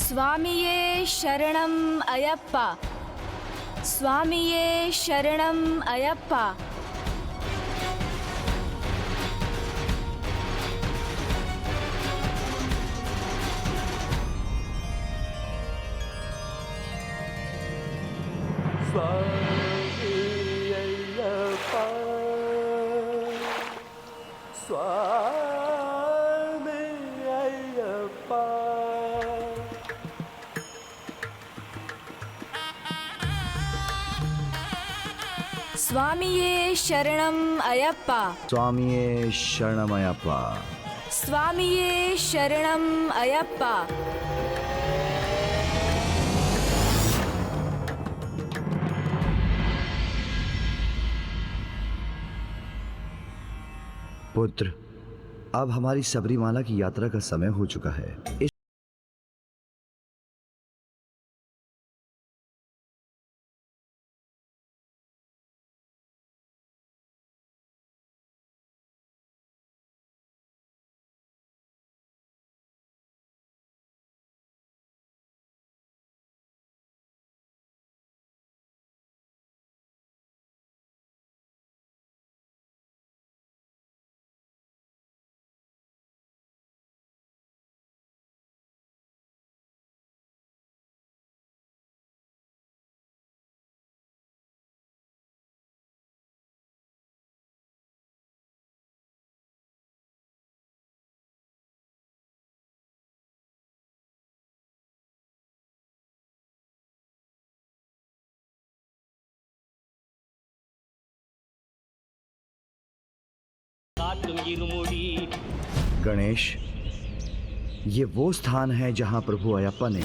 स्वामिये शरणम अयप्पा, स्वामिये शरणम अयप्पा। स्वामिये शरणम अयप्पा, स्वामिये शरणमयप्पा, स्वामिये शरणम अयप्पा। पुत्र, अब हमारी सबरीमाला की यात्रा का समय हो चुका है। इस गणेश, ये वो स्थान है जहां प्रभु अयप्पा ने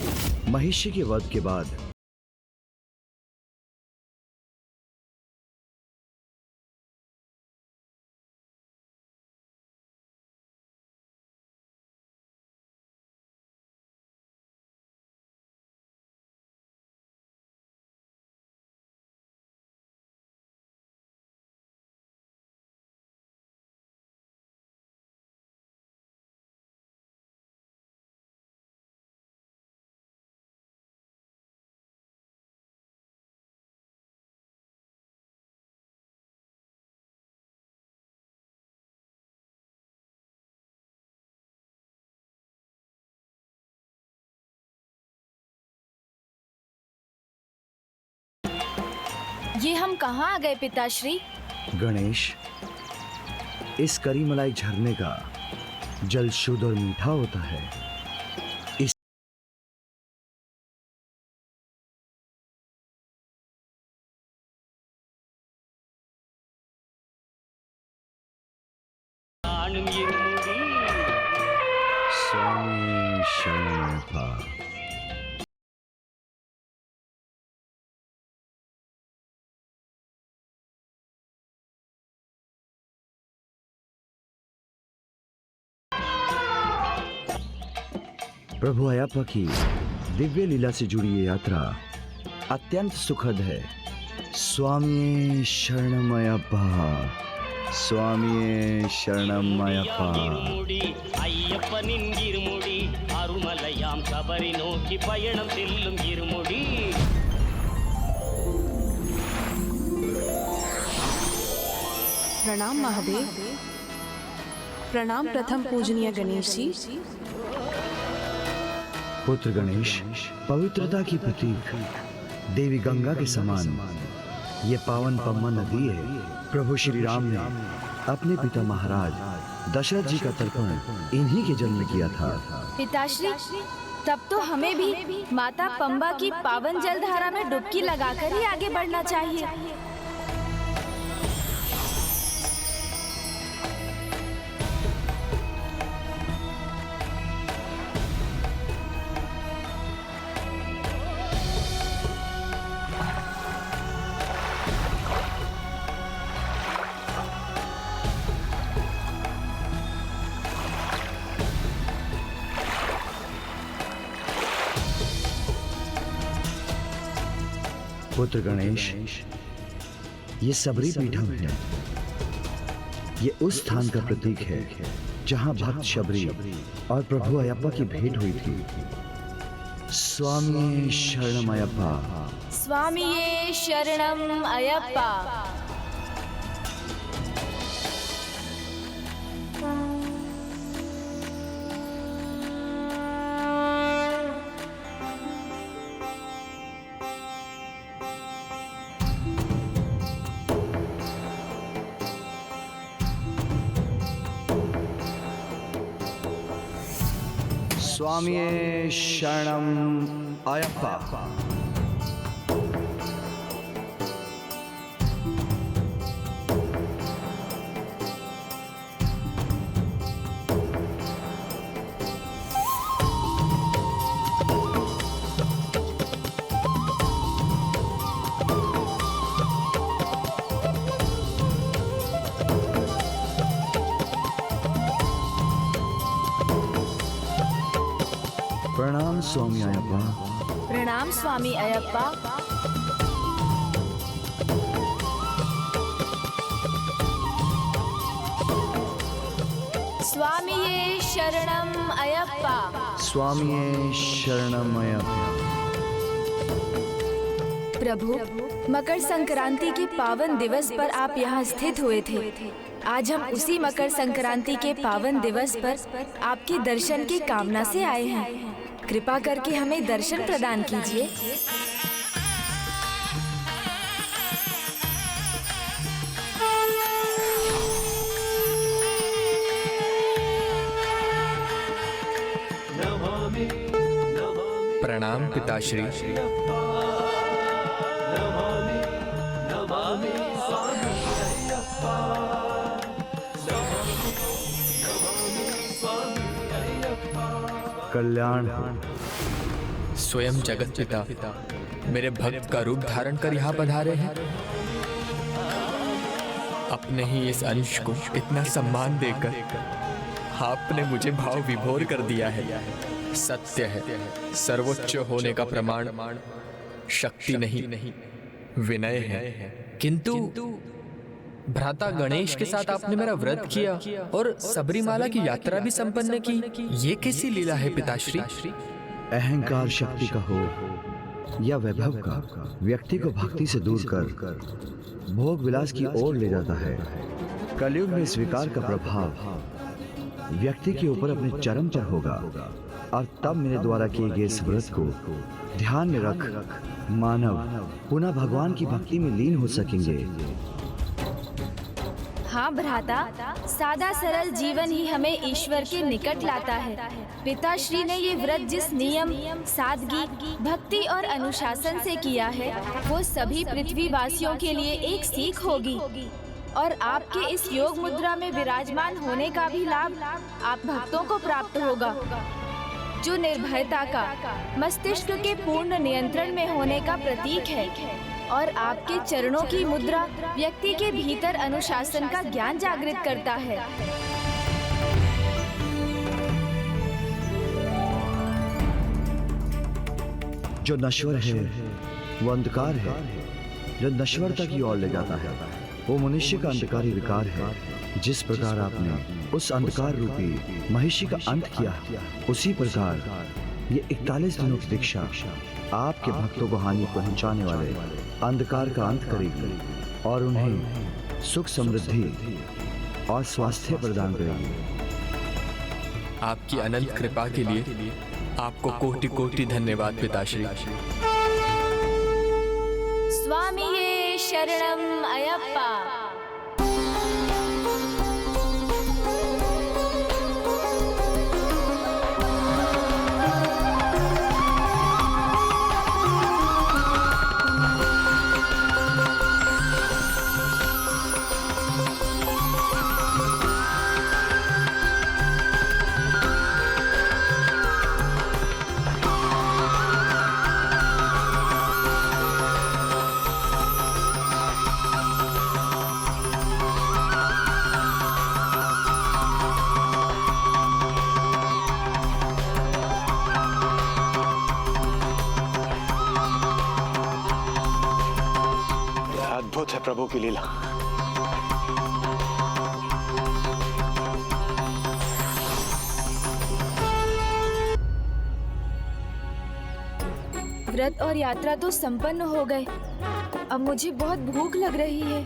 महिषी के वध के बाद ये हम कहाँ आ गए पिताश्री? गणेश, इस करीमलाई झरने का जल शुद्ध और मीठा होता है। इस स्वामी शरणमयप्पा। प्रभु अयप्पा की दिव्य लीला से जुड़ी ये यात्रा अत्यंत सुखद है। स्वामी शरणमयप्पा, स्वामी शरणमयप्पा। प्रणाम महादेव। प्रणाम प्रथम पूजनीय गणेश जी। पुत्र गणेश, पवित्रता की प्रतीक देवी गंगा के समान ये पावन पम्मा नदी है। प्रभु श्री राम ने अपने पिता महाराज दशरथ जी का तर्पण इन्हीं के जल में किया था। पिताश्री, तब तो हमें भी माता पंबा की पावन जलधारा में डुबकी लगाकर ही आगे बढ़ना चाहिए। पुत्र गणेश, ये सबरी पीठम है। ये उस स्थान का प्रतीक है जहां भक्त शबरी और प्रभु अयप्पा की भेंट हुई थी। स्वामी शरणमयप्पा। स्वामिये शरणम अयप्पा। स्वामिये शरणम अयप्पा। प्रणाम स्वामी अयप्पा। प्रणाम स्वामी अयप्पा। स्वामिये शरणम अयप्पा। स्वामिये शरणमयप्पा। प्रभु, मकर संक्रांति के पावन दिवस पर आप यहाँ स्थित हुए थे। आज हम उसी मकर संक्रांति के पावन दिवस पर आपके दर्शन की कामना से आए हैं। कृपा करके हमें दर्शन प्रदान कीजिए। प्रणाम पिताश्री। कल्याण। स्वयं जगत पिता मेरे भक्त का रूप धारण कर यहाँ पधारे हैं। अपने ही इस अंश को इतना सम्मान देकर आपने मुझे भाव विभोर कर दिया है। सत्य है, सर्वोच्च होने का प्रमाण शक्ति नहीं विनय है। किंतु भ्राता गणेश के साथ आपने मेरा व्रत किया और सबरीमाला की यात्रा भी संपन्न की। ये कैसी लीला है पिताश्री? अहंकार शक्ति का हो या वैभव का व्यक्ति को भक्ति से दूर कर भोग विलास की ओर ले जाता है। कलयुग में इस विकार का प्रभाव व्यक्ति के ऊपर अपने चरम पर होगा और तब मेरे द्वारा किए गए इस व्रत को ध्यान में रख मानव पुनः भगवान की भक्ति में लीन हो सकेंगे। हाँ भ्राता, सादा सरल जीवन ही हमें ईश्वर के निकट लाता है। पिताश्री ने ये व्रत जिस नियम, सादगी, भक्ति और अनुशासन से किया है, वो सभी पृथ्वीवासियों के लिए एक सीख होगी। और आपके इस योग मुद्रा में विराजमान होने का भी लाभ आप भक्तों को प्राप्त होगा, जो निर्भयता का, मस्तिष्क के पूर्ण नियंत्रण में होने का प्रतीक है। और आपके चरणों की मुद्रा व्यक्ति के भीतर अनुशासन का ज्ञान जागृत करता है। जो नश्वर है वो अंधकार है, जो नश्वरता की ओर ले जाता है वो मनुष्य का अंधकारी विकार है। जिस प्रकार आपने उस अंधकार रूपी महिषी का अंत किया, उसी प्रकार ये 41 दिनों की दीक्षा आपके भक्तों को हानि पहुंचाने वाले अंधकार का अंत करेगी और उन्हें सुख, समृद्धि और स्वास्थ्य प्रदान करेगी। आपकी अनंत कृपा के लिए आपको कोटि कोटि धन्यवाद पिताश्री। स्वामिये शरणम अयप्पा। अद्भुत है प्रभु की लीला। व्रत और यात्रा तो संपन्न हो गए। अब मुझे बहुत भूख लग रही है।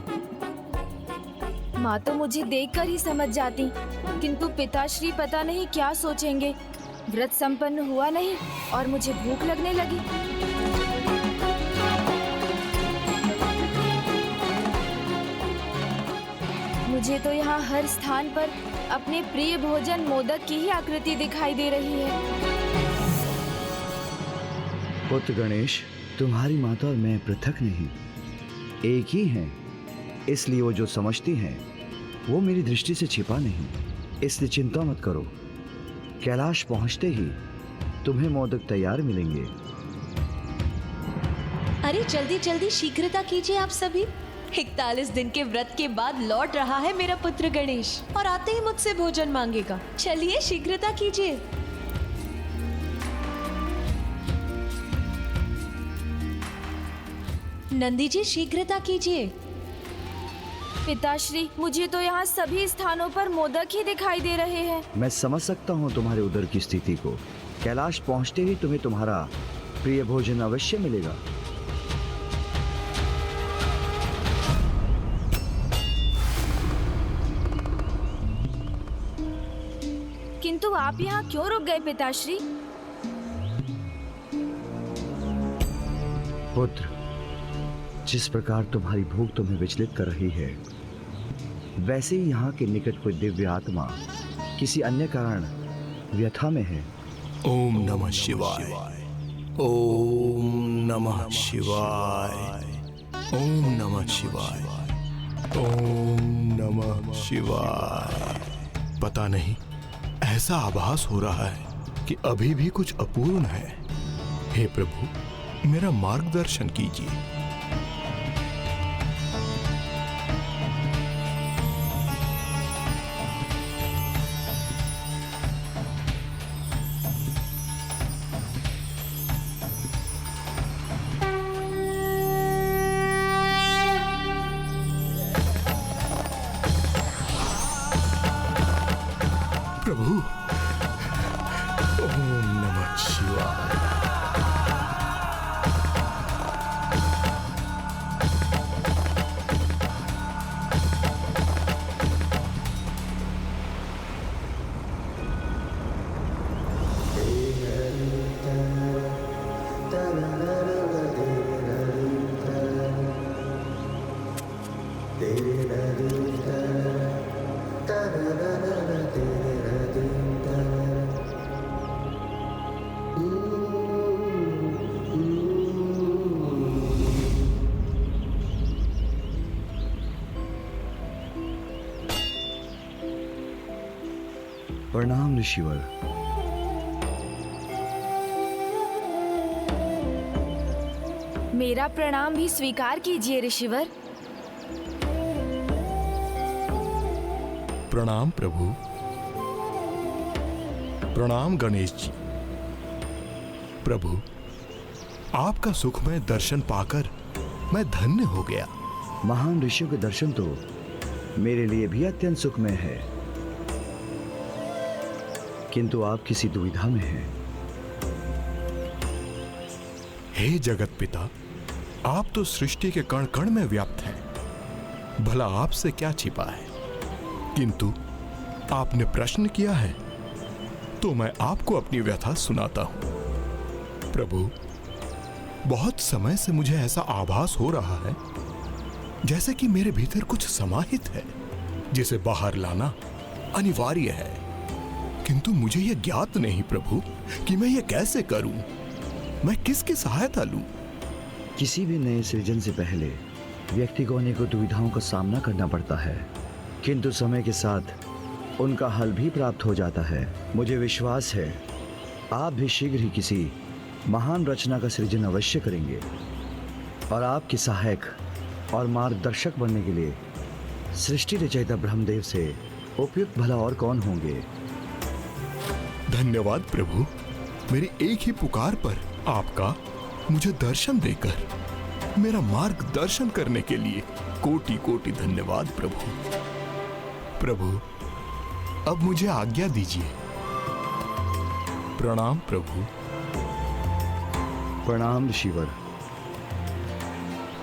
माँ तो मुझे देखकर ही समझ जाती, किंतु पिताश्री पता नहीं क्या सोचेंगे। व्रत संपन्न हुआ नहीं और मुझे भूख लगने लगी। मुझे तो यहाँ हर स्थान पर अपने प्रिय भोजन मोदक की ही आकृति दिखाई दे रही है। पुत्र गणेश, तुम्हारी माता और मैं पृथक नहीं, एक ही हैं। इसलिए वो जो समझती हैं वो मेरी दृष्टि से छिपा नहीं। इसलिए चिंता मत करो, कैलाश पहुंचते ही तुम्हें मोदक तैयार मिलेंगे। अरे जल्दी जल्दी शीघ्रता कीजिए आप सभी। 41 दिन के व्रत के बाद लौट रहा है मेरा पुत्र गणेश और आते ही मुझसे भोजन मांगेगा। चलिए शीघ्रता कीजिए। नंदी जी शीघ्रता कीजिए। पिताश्री, मुझे तो यहाँ सभी स्थानों पर मोदक ही दिखाई दे रहे हैं। मैं समझ सकता हूँ तुम्हारे उदर की स्थिति को। कैलाश पहुंचते ही तुम्हें तुम्हारा प्रिय भोजन अवश्य मिलेगा। किंतु आप यहाँ क्यों रुक गए पिताश्री? पुत्र, जिस प्रकार तुम्हारी भूख तुम्हें विचलित कर रही है, वैसे ही यहाँ के निकट कोई दिव्य आत्मा किसी अन्य कारण व्यथा में है। ओम नमः शिवाय। ओम नमः शिवाय। ओम नमः शिवाय। ओम नमः शिवाय। पता नहीं, ऐसा आभास हो रहा है कि अभी भी कुछ अपूर्ण है। हे प्रभु, मेरा मार्गदर्शन कीजिए। प्रभु, ओम नमः शिवाय। प्रणाम ऋषिवर। मेरा प्रणाम भी स्वीकार कीजिए ऋषिवर। प्रणाम प्रभु। प्रणाम गणेश जी। प्रभु, आपका सुखमय दर्शन पाकर मैं धन्य हो गया। महान ऋषियों के दर्शन तो मेरे लिए भी अत्यंत सुखमय है, किंतु आप किसी दुविधा में हैं। हे जगत पिता, आप तो सृष्टि के कण कण में व्याप्त हैं। भला आपसे क्या छिपा है? किंतु आपने प्रश्न किया है तो मैं आपको अपनी व्यथा सुनाता हूं। प्रभु, बहुत समय से मुझे ऐसा आभास हो रहा है जैसे कि मेरे भीतर कुछ समाहित है जिसे बाहर लाना अनिवार्य है, किंतु मुझे यह ज्ञात नहीं प्रभु कि मैं यह कैसे करूं। मैं किसकी सहायता लूं? किसी भी नए सृजन से पहले व्यक्ति को अनेकों दुविधाओं का सामना करना पड़ता है, किंतु समय के साथ उनका हल भी प्राप्त हो जाता है। मुझे विश्वास है आप भी शीघ्र ही किसी महान रचना का सृजन अवश्य करेंगे और आपके सहायक और मार्गदर्शक बनने के लिए सृष्टि रचयिता ब्रह्मदेव से उपयुक्त भला और कौन होंगे। धन्यवाद प्रभु, मेरी एक ही पुकार पर आपका मुझे दर्शन देकर मेरा मार्गदर्शन करने के लिए कोटि कोटि धन्यवाद प्रभु। प्रभु, अब मुझे आज्ञा दीजिए। प्रणाम प्रभु। प्रणाम ऋषिवर।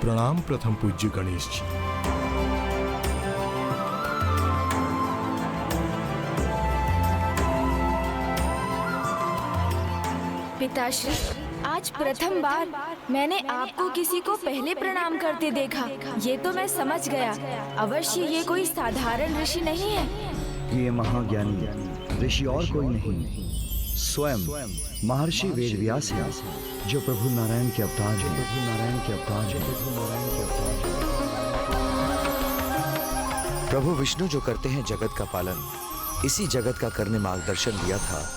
प्रणाम प्रथम पूज्य गणेश जी। पिताश्री, आज प्रथम बार मैंने आपको किसी को पहले प्रणाम करते देखा। ये तो मैं समझ गया, अवश्य ये कोई साधारण ऋषि नहीं है। ये महाज्ञानी ऋषि और कोई नहीं, स्वयं महर्षि वेदव्यास हैं, जो प्रभु नारायण के अवतार हैं। प्रभु नारायण के अवतार हैं। प्रभु नारायण के अवतार हैं। प्रभु विष्णु जो करते हैं जगत का पालन, इसी जगत का करने मार्गदर्शन दिया था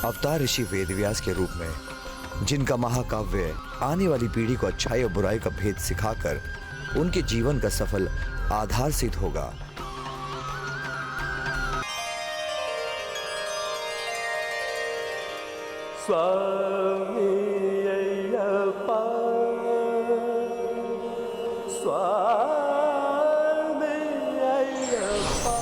अवतार ऋषि वेदव्यास के रूप में, जिनका महाकाव्य आने वाली पीढ़ी को अच्छाई और बुराई का भेद सिखाकर उनके जीवन का सफल आधार सिद्ध होगा। स्वामी अय्यप्पा, स्वामी अय्यप्पा।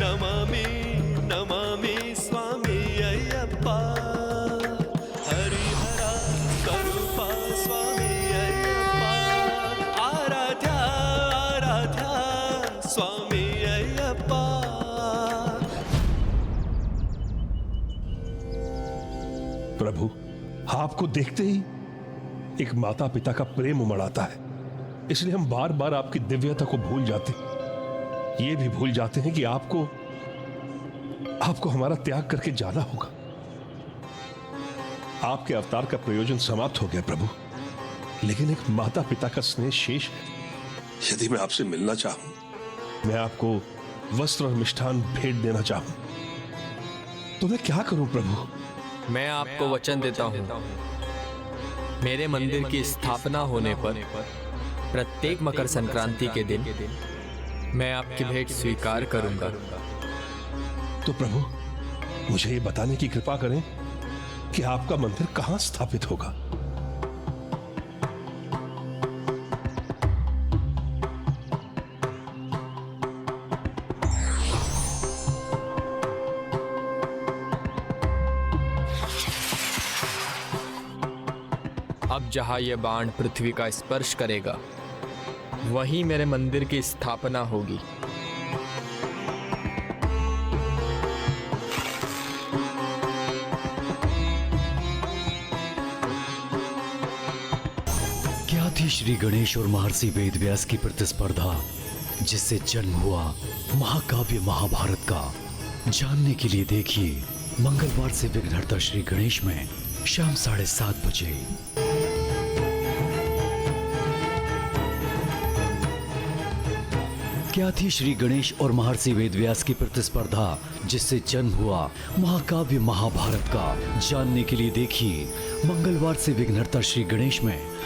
नमामि नमामि स्वामी अय्यप्पा, हरिहरा स्वरूपा स्वामी अय्यप्पा, आराध्या आराध्या स्वामी अय्यप्पा। प्रभु, आपको देखते ही एक माता पिता का प्रेम उमड़ आता है, इसलिए हम बार बार आपकी दिव्यता को भूल जाते, ये भी भूल जाते हैं कि आपको हमारा त्याग करके जाना होगा। आपके अवतार का प्रयोजन समाप्त हो गया प्रभु, लेकिन एक माता पिता का स्नेह शेष है। यदि मैं आपसे मिलना चाहूं, मैं आपको वस्त्र और मिष्ठान भेंट देना चाहूं, तो मैं क्या करूं प्रभु? मैं आपको वचन देता हूँ, मेरे मंदिर की स्थापना होने पर प्रत्येक मकर संक्रांति के दिन मैं आपकी भेंट स्वीकार करूंगा। तो प्रभु, मुझे ये बताने की कृपा करें कि आपका मंदिर कहां स्थापित होगा। अब जहां यह बाण पृथ्वी का स्पर्श करेगा, वहीं मेरे मंदिर की स्थापना होगी। क्या थी श्री गणेश और महर्षि वेदव्यास की प्रतिस्पर्धा, जिससे जन्म हुआ महाकाव्य महाभारत का? जानने के लिए देखिए मंगलवार से विघ्नहर्ता श्री गणेश में शाम 7:30 बजे। क्या थी श्री गणेश और महर्षि वेदव्यास की प्रतिस्पर्धा, जिससे जन्म हुआ महाकाव्य महाभारत का? जानने के लिए देखिए मंगलवार से विघ्नहर्ता श्री गणेश में